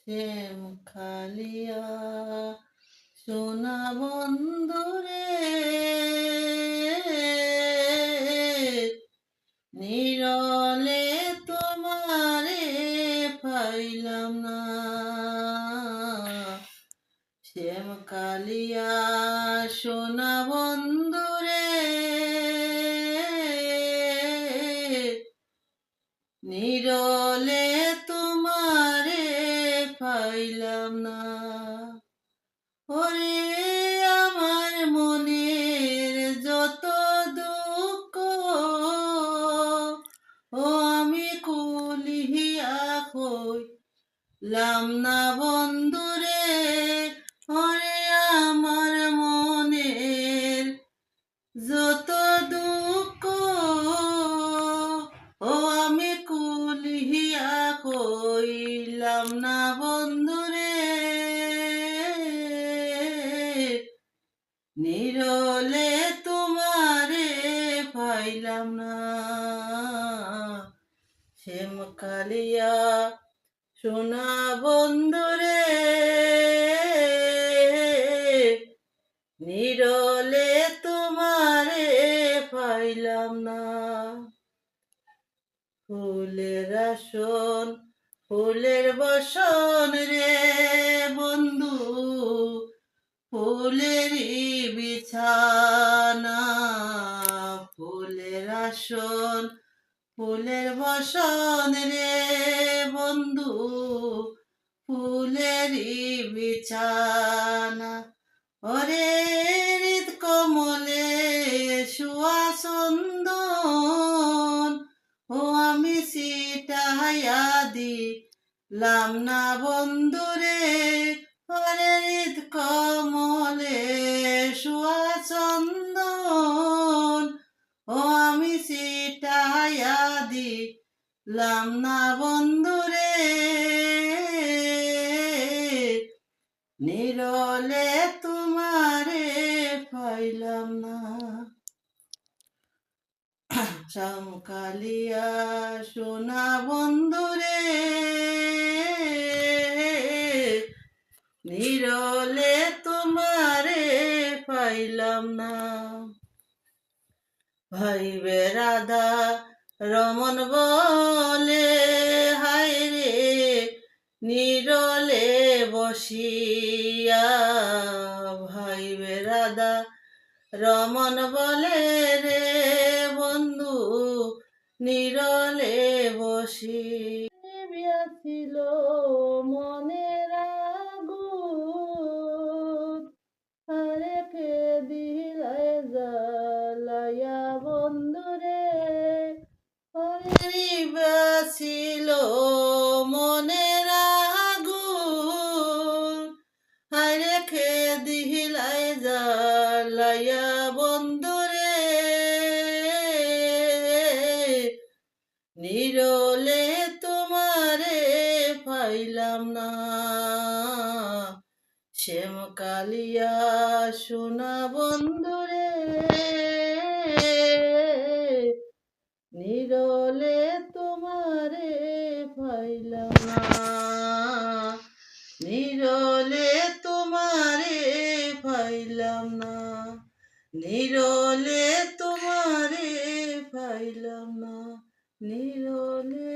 শ্যাম খালিয়া সোনা বন্ধুরে নিরলে তোমারে পাইলাম না। শ্যাম কালিয়া সোনা বন্ধুরে নিরলে তোমারে পাইলাম না। ওরে আমার মনের যত দুঃখ ও আমি কুলিয়া কইলাম না বন্ধুরে। ওরে আমার মনের যত দুঃখ ও আমি কুলিয়া কইলাম না বন্ধুরে। নিরলে তোমারে পাইলাম না। শ্যাম কালিয়া সোনা বন্ধুরে নিরলে তোমারে পাইলাম না। ফুলের আসন ফুলের বসন রে বন্ধু, ফুলেরই বিছানা। ফুলের আসন ফুলের বসন রে বন্ধু, ফুলেরই বিছানা। ওরে হৃদ কমলে সুয়াসন্দন ও আমি সিটাইয়া দিলাম না বন্ধুরে। ওরে হৃদ কমলে সুয়াসন্দন ও আমি সিটাইয়া দিলাম না বন্ধুরে। নিরলে তোমারে পাইলাম না। শ্যাম কালিয়া সোনা বন্ধুরে নিরলে তোমারে পাইলাম না। ভাই বেরাদা রমন বলে হায় রে নিরলে বসিয়া। ভাই বেরাদা রমন বলে রে বন্ধু নিরলে বসি। ছিল মনের আগুন আরে কে দিলে জ্বালাইয়া বন্ধুরে। ছিল মনের আগুন আরে কে দিলাই জ্বালাইয়া বন্ধুরে। নিরলে তোমারে পাইলাম না। শ্যাম কালিয়া সোনা বন্ধুরে নিরলে তোমারে পাইলাম না। নিরলে তোমারে পাইলাম না। নিরলে তোমারে পাইলাম না। নিরলে